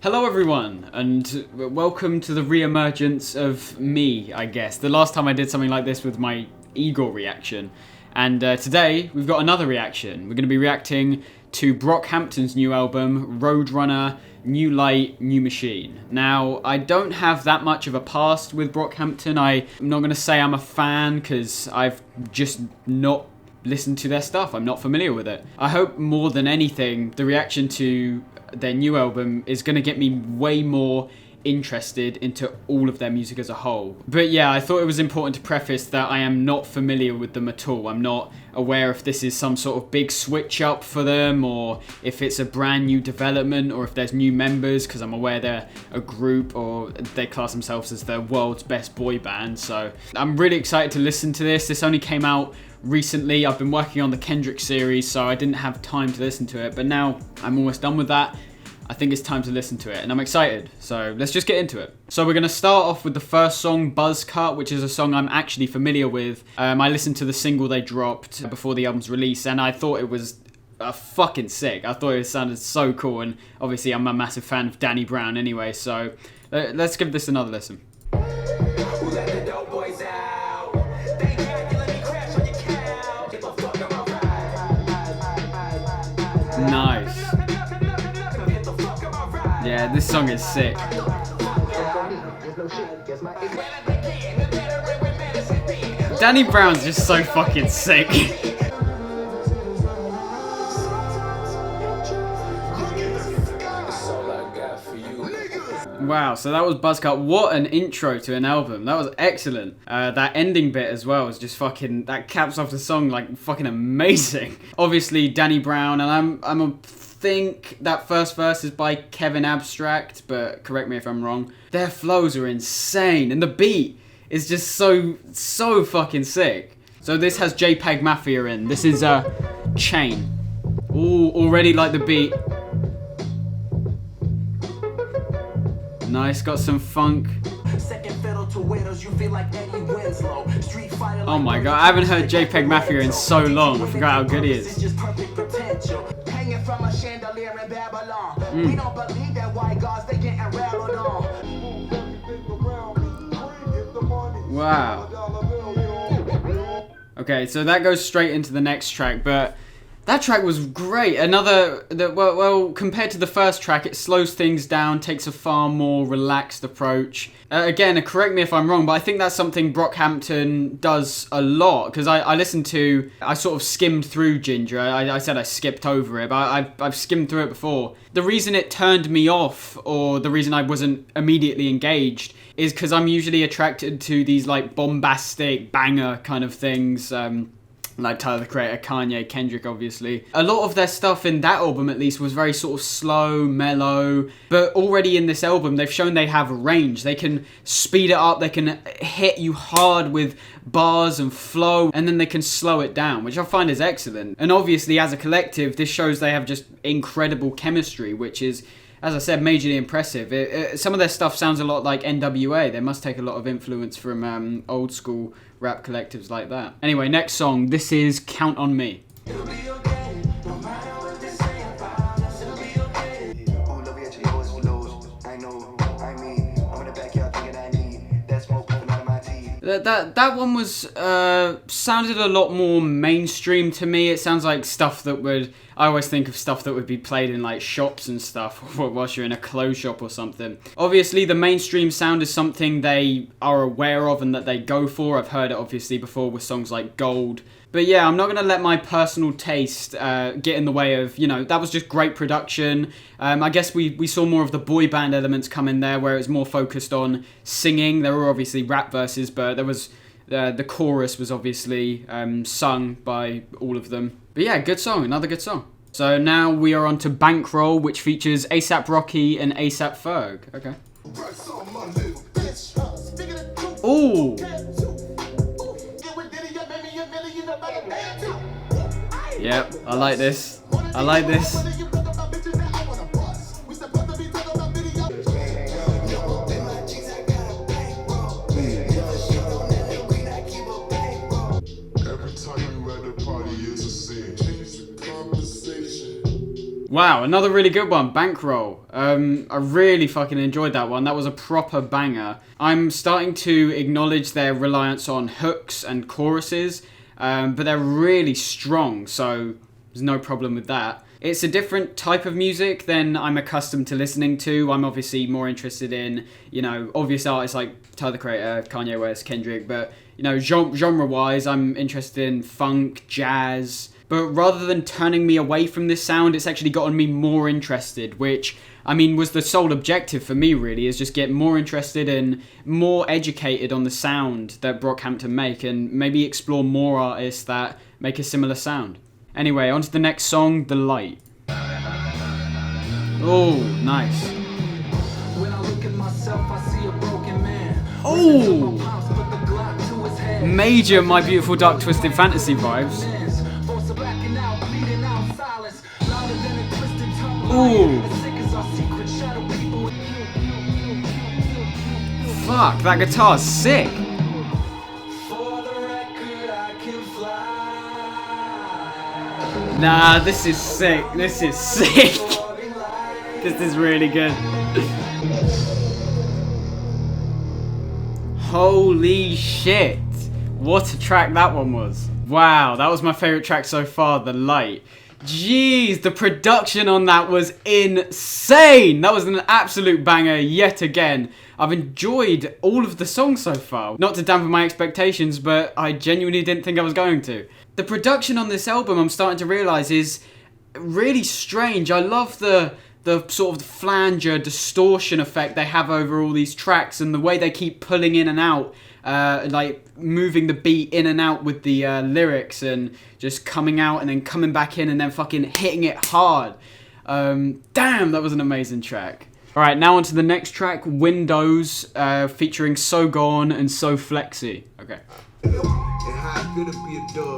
Hello everyone, and welcome to the re-emergence of me, I guess. The last time I did something like this with my Igor reaction. And today, we've got another reaction. We're going to be reacting to Brockhampton's new album, Roadrunner, New Light, New Machine. Now, I don't have that much of a past with Brockhampton. I'm not going to say I'm a fan, because I've just not listened to their stuff. I'm not familiar with it. I hope more than anything, the reaction to their new album is going to get me way more interested into all of their music as a whole. But yeah, I thought it was important to preface that I am not familiar with them at all. I'm not aware if this is some sort of big switch up for them, or if it's a brand new development, or if there's new members, because I'm aware they're a group, or they class themselves as the world's best boy band. So I'm really excited to listen to this. This only came out recently. I've been working on the Kendrick series, so I didn't have time to listen to it, but now I'm almost done with that. I think it's time to listen to it, and I'm excited, so let's just get into it. So we're going to start off with the first song, Buzzcut, which is a song I'm actually familiar with. I listened to the single they dropped before the album's release, and I thought it was fucking sick. I thought it sounded so cool, and obviously I'm a massive fan of Danny Brown anyway, so let's give this another listen. Nice. Yeah, this song is sick. Danny Brown's just so fucking sick. Wow, so that was Buzzcut. What an intro to an album. That was excellent. That ending bit as well was just fucking, that caps off the song like fucking amazing. Obviously Danny Brown, and I think that first verse is by Kevin Abstract, but correct me if I'm wrong. Their flows are insane, and the beat is just so fucking sick. So this has JPEG Mafia in. This is Chain. Ooh, already like the beat. Nice, got some funk. Oh my god, I haven't heard JPEG Mafia in so long. I forgot how good he is. Wow. Okay, so that goes straight into the next track, but that track was great. Well, compared to the first track, it slows things down, takes a far more relaxed approach. Again, correct me if I'm wrong, but I think that's something Brockhampton does a lot, because I sort of skimmed through Ginger. I said I skipped over it, but I've skimmed through it before. The reason it turned me off, or the reason I wasn't immediately engaged, is because I'm usually attracted to these like bombastic banger kind of things, like Tyler the Creator, Kanye, Kendrick, obviously. A lot of their stuff in that album, at least, was very sort of slow, mellow. But already in this album, they've shown they have range. They can speed it up, they can hit you hard with bars and flow, and then they can slow it down, which I find is excellent. And obviously, as a collective, this shows they have just incredible chemistry, which is, as I said, majorly impressive. Some of their stuff sounds a lot like NWA. They must take a lot of influence from old school rap collectives like that. Anyway, next song. This is Count on Me. That one was sounded a lot more mainstream to me. It sounds like stuff that I always think of stuff that would be played in like shops and stuff whilst you're in a clothes shop or something. Obviously the mainstream sound is something they are aware of and that they go for. I've heard it obviously before with songs like Gold. But yeah, I'm not going to let my personal taste get in the way of, that was just great production. I guess we saw more of the boy band elements come in there, where it was more focused on singing. There were obviously rap verses, but there was the chorus was obviously sung by all of them. But yeah, good song, another good song. So now we are on to Bankroll, which features A$AP Rocky and A$AP Ferg. Okay. Ooh. Yep, I like this. I like this. Wow, another really good one, Bankroll. I really fucking enjoyed that one. That was a proper banger. I'm starting to acknowledge their reliance on hooks and choruses, but they're really strong, so there's no problem with that. It's a different type of music than I'm accustomed to listening to. I'm obviously more interested in, you know, obvious artists like Tyler the Creator, Kanye West, Kendrick, but, you know, genre-wise, I'm interested in funk, jazz. But rather than turning me away from this sound, it's actually gotten me more interested, which, I mean, was the sole objective for me, really, is just get more interested and more educated on the sound that Brockhampton make and maybe explore more artists that make a similar sound. Anyway, on to the next song, The Light. Oh, nice. Oh! Major My Beautiful Dark Twisted Fantasy vibes. Ooh! Fuck, that guitar's sick! Nah, this is sick. This is sick. This is really good. Holy shit. What a track that one was. Wow, that was my favourite track so far, The Light. Jeez, the production on that was insane. That was an absolute banger yet again. I've enjoyed all of the songs so far. Not to dampen my expectations, but I genuinely didn't think I was going to. The production on this album, I'm starting to realise, is really strange. I love the sort of flanger distortion effect they have over all these tracks and the way they keep pulling in and out, like moving the beat in and out with the lyrics and just coming out and then coming back in and then fucking hitting it hard. Damn, that was an amazing track. Alright, now on to the next track, Windows, featuring So Gone and So Flexy. Okay.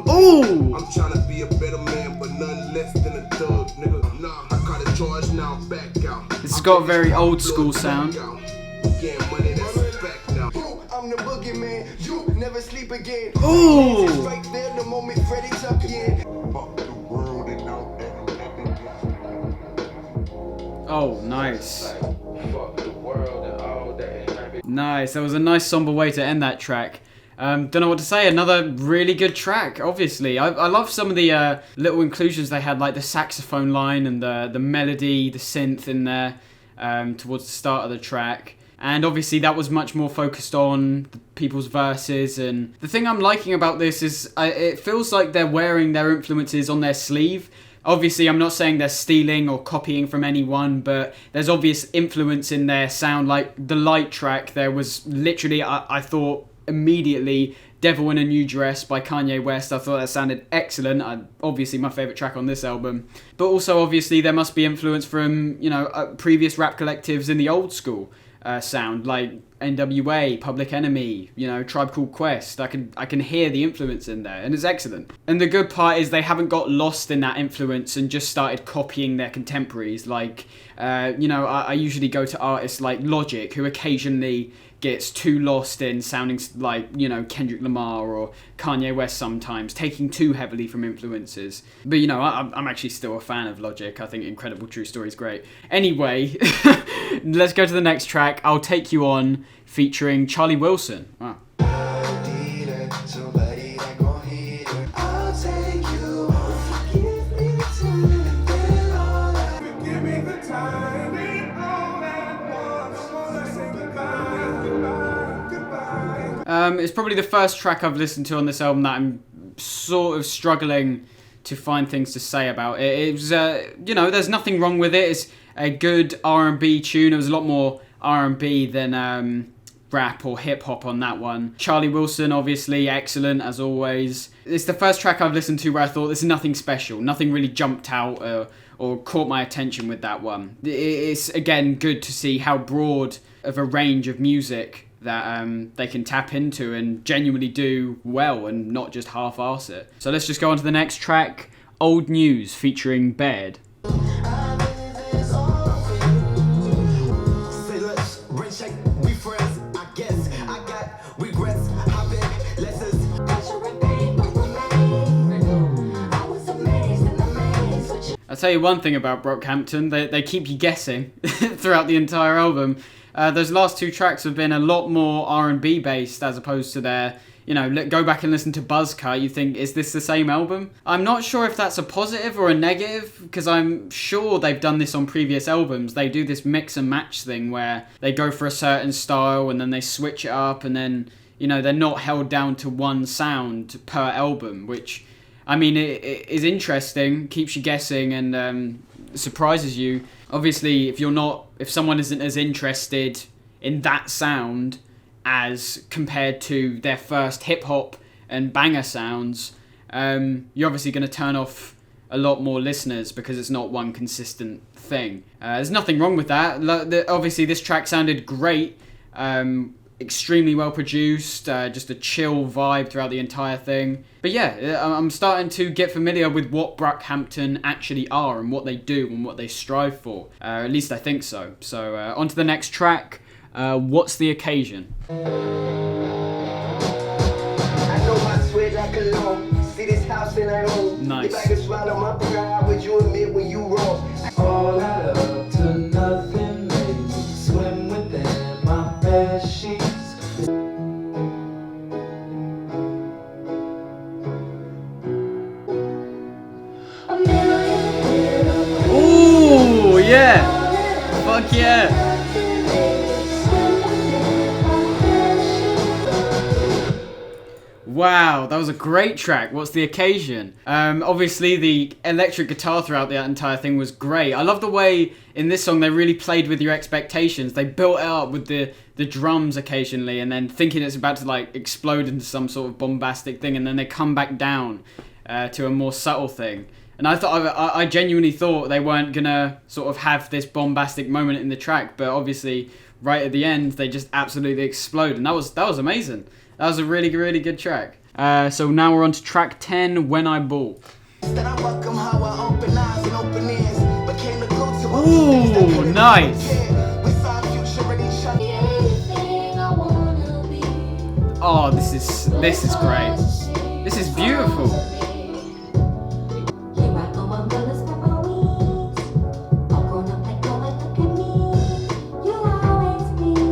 Ooh! I'm trying to be a better man, but none less than a thug, nigga. Nah, I got a charge now, back out. This has got a very old school sound. I'm the boogeyman, you never sleep again. Ooh! Right there, the moment Freddy tuck in. Oh, nice. Nice, that was a nice somber way to end that track. Don't know what to say, another really good track, obviously. I love some of the little inclusions they had, like the saxophone line and the melody, the synth in there towards the start of the track. And obviously that was much more focused on the people's verses. And the thing I'm liking about this is it feels like they're wearing their influences on their sleeve. Obviously, I'm not saying they're stealing or copying from anyone, but there's obvious influence in their sound. Like the Light track, there was literally, I thought immediately, Devil in a New Dress by Kanye West. I thought that sounded excellent. Obviously my favourite track on this album. But also, obviously, there must be influence from, you know, previous rap collectives in the old school sound, like NWA, Public Enemy, you know, Tribe Called Quest. I can hear the influence in there, and it's excellent. And the good part is they haven't got lost in that influence and just started copying their contemporaries. Like, you know, I usually go to artists like Logic, who occasionally gets too lost in sounding like, you know, Kendrick Lamar or Kanye West sometimes, taking too heavily from influences. But, you know, I'm actually still a fan of Logic. I think Incredible True Story is great. Anyway, let's go to the next track, I'll Take You On, featuring Charlie Wilson. Wow. It's probably the first track I've listened to on this album that I'm sort of struggling to find things to say about it. It was, you know, there's nothing wrong with it. It's a good R&B tune. It was a lot more R&B than rap or hip-hop on that one. Charlie Wilson, obviously, excellent as always. It's the first track I've listened to where I thought this is nothing special. Nothing really jumped out or caught my attention with that one. It's, again, good to see how broad of a range of music that they can tap into and genuinely do well and not just half-arse it. So let's just go on to the next track, Old News featuring Baird. I'll tell you one thing about Brockhampton, they keep you guessing throughout the entire album. Those last two tracks have been a lot more R&B based as opposed to their, you know, go back and listen to Buzzcut, you think, is this the same album? I'm not sure if that's a positive or a negative, because I'm sure they've done this on previous albums. They do this mix and match thing where they go for a certain style and then they switch it up, and then, you know, they're not held down to one sound per album, which, I mean, it is interesting, keeps you guessing, and surprises you. Obviously, if someone isn't as interested in that sound as compared to their first hip-hop and banger sounds, you're obviously going to turn off a lot more listeners because it's not one consistent thing. There's nothing wrong with that. Obviously, this track sounded great, extremely well produced, just a chill vibe throughout the entire thing. But yeah, I'm starting to get familiar with what Brockhampton actually are and what they do and what they strive for. At least I think so. So on to the next track. What's the occasion? I know my sweat like a long. See this house and I own. Nice. If I could swallow my pride, would you admit when you wrong? All out up to nothing, maybe swim within my bed sheets. Ooh, yeah! Fuck yeah! Wow, that was a great track. What's the occasion? Obviously, the electric guitar throughout the entire thing was great. I love the way in this song they really played with your expectations. They built it up with the drums occasionally, and then thinking it's about to like explode into some sort of bombastic thing, and then they come back down to a more subtle thing. And I genuinely thought they weren't gonna sort of have this bombastic moment in the track, but obviously, right at the end, they just absolutely explode, and that was amazing. That was a really, really good track. So now we're on to track 10, When I Ball. Ooh, nice. Oh, this is great. This is beautiful.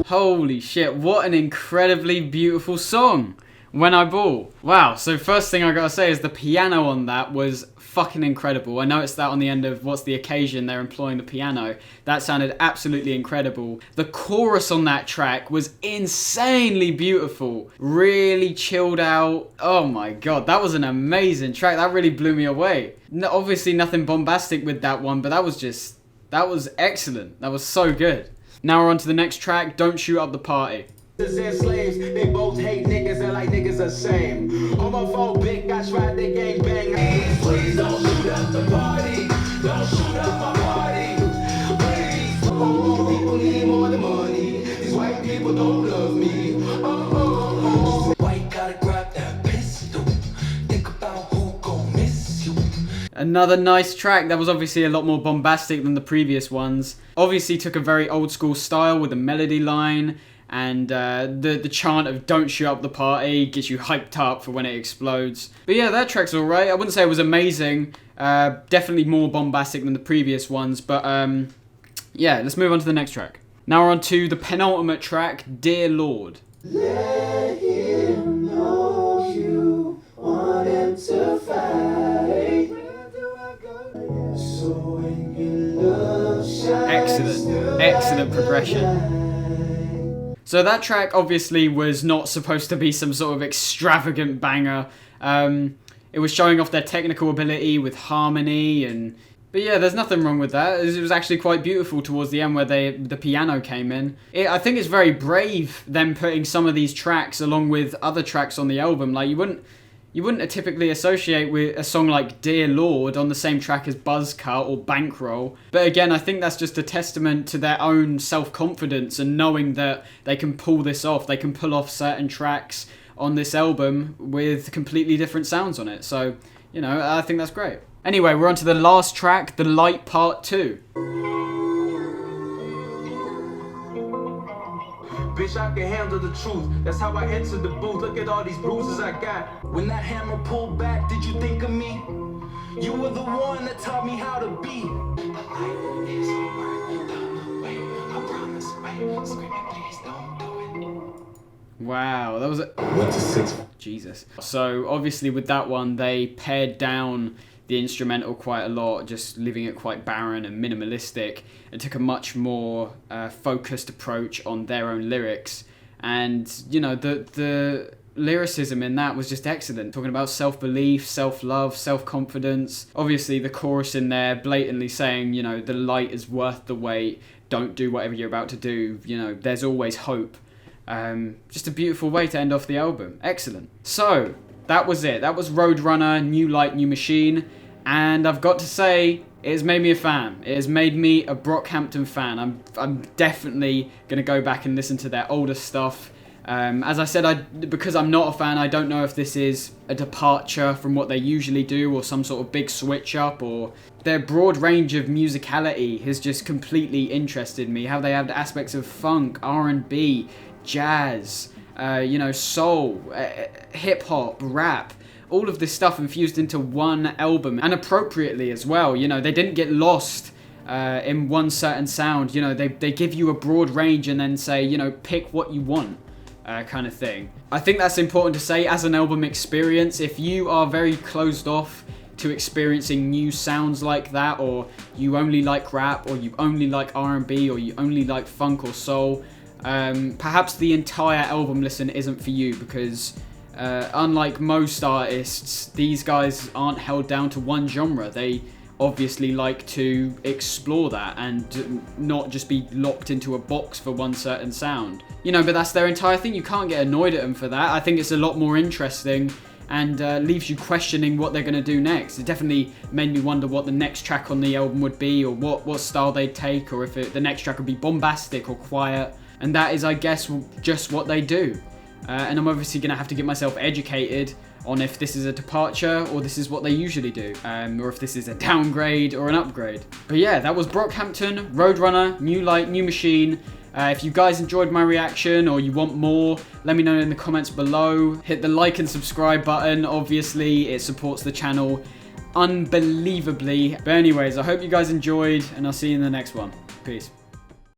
Holy shit, what an incredibly beautiful song, When I Ball. Wow, so first thing I gotta say is the piano on that was fucking incredible. I noticed that on the end of What's the Occasion, they're employing the piano. That sounded absolutely incredible. The chorus on that track was insanely beautiful. Really chilled out. Oh my god, that was an amazing track. That really blew me away. No, obviously nothing bombastic with that one, but that was excellent. That was so good. Now we're on to the next track, Don't Shoot Up the Party. Slaves, they both hate niggas and like niggas the same. Homophobic, I tried to gang bang. Please don't shoot up the party. Don't shoot up my party. Please. Oh, people need more than money. These white people don't love me. Oh. White gotta grab that pistol. Think about who gon' miss you. Another nice track. That was obviously a lot more bombastic than the previous ones. Obviously took a very old school style with a melody line, and the chant of Don't Shoot Up the Party gets you hyped up for when it explodes. But yeah, that track's alright. I wouldn't say it was amazing. Definitely more bombastic than the previous ones, but yeah, let's move on to the next track. Now we're on to the penultimate track, Dear Lord. Let him know you want him to fight. So when you love shines, Excellent progression. So that track obviously was not supposed to be some sort of extravagant banger. It was showing off their technical ability with harmony, but yeah, there's nothing wrong with that. It was actually quite beautiful towards the end where the piano came in. I think it's very brave them putting some of these tracks along with other tracks on the album. Like you wouldn't typically associate with a song like Dear Lord on the same track as Buzzcut or Bankroll. But again, I think that's just a testament to their own self-confidence and knowing that they can pull this off. They can pull off certain tracks on this album with completely different sounds on it. So, you know, I think that's great. Anyway, we're on to the last track, The Light Part 2. Bitch, I can handle the truth. That's how I entered the booth. Look at all these bruises I got. When that hammer pulled back, did you think of me? You were the one that taught me how to be. The night is over. Don't wait, I promise. Wait, screaming, please don't do it. Wow, that was a... Went to 6. Jesus. So obviously with that one, they pared down the instrumental quite a lot, just leaving it quite barren and minimalistic, and took a much more focused approach on their own lyrics. And, you know, the lyricism in that was just excellent. Talking about self-belief, self-love, self-confidence. Obviously the chorus in there blatantly saying, you know, the light is worth the wait. Don't do whatever you're about to do. You know, there's always hope. Just a beautiful way to end off the album. Excellent. So, that was it. That was Roadrunner, New Light, New Machine. And I've got to say, it has made me a fan. It has made me a Brockhampton fan. I'm definitely going to go back and listen to their older stuff. As I said, because I'm not a fan, I don't know if this is a departure from what they usually do or some sort of big switch up, or their broad range of musicality has just completely interested me. How they have aspects of funk, R&B, jazz, you know, soul, hip-hop, rap, all of this stuff infused into one album, and appropriately as well. You know, they didn't get lost in one certain sound. You know, they give you a broad range and then say, you know, pick what you want. Kind of thing. I think that's important to say as an album experience. If you are very closed off to experiencing new sounds like that, or you only like rap, or you only like R&B, or you only like funk or soul, perhaps the entire album listen isn't for you, because unlike most artists, these guys aren't held down to one genre. They obviously like to explore that and not just be locked into a box for one certain sound. You know, but that's their entire thing. You can't get annoyed at them for that. I think it's a lot more interesting and leaves you questioning what they're going to do next. It definitely made me wonder what the next track on the album would be, or what style they'd take, or if the next track would be bombastic or quiet. And that is, I guess, just what they do. And I'm obviously going to have to get myself educated on if this is a departure or this is what they usually do, or if this is a downgrade or an upgrade. But yeah, that was Brockhampton, Roadrunner, New Light, New Machine. If you guys enjoyed my reaction or you want more, let me know in the comments below. Hit the like and subscribe button. Obviously, it supports the channel unbelievably. But anyways, I hope you guys enjoyed, and I'll see you in the next one. Peace.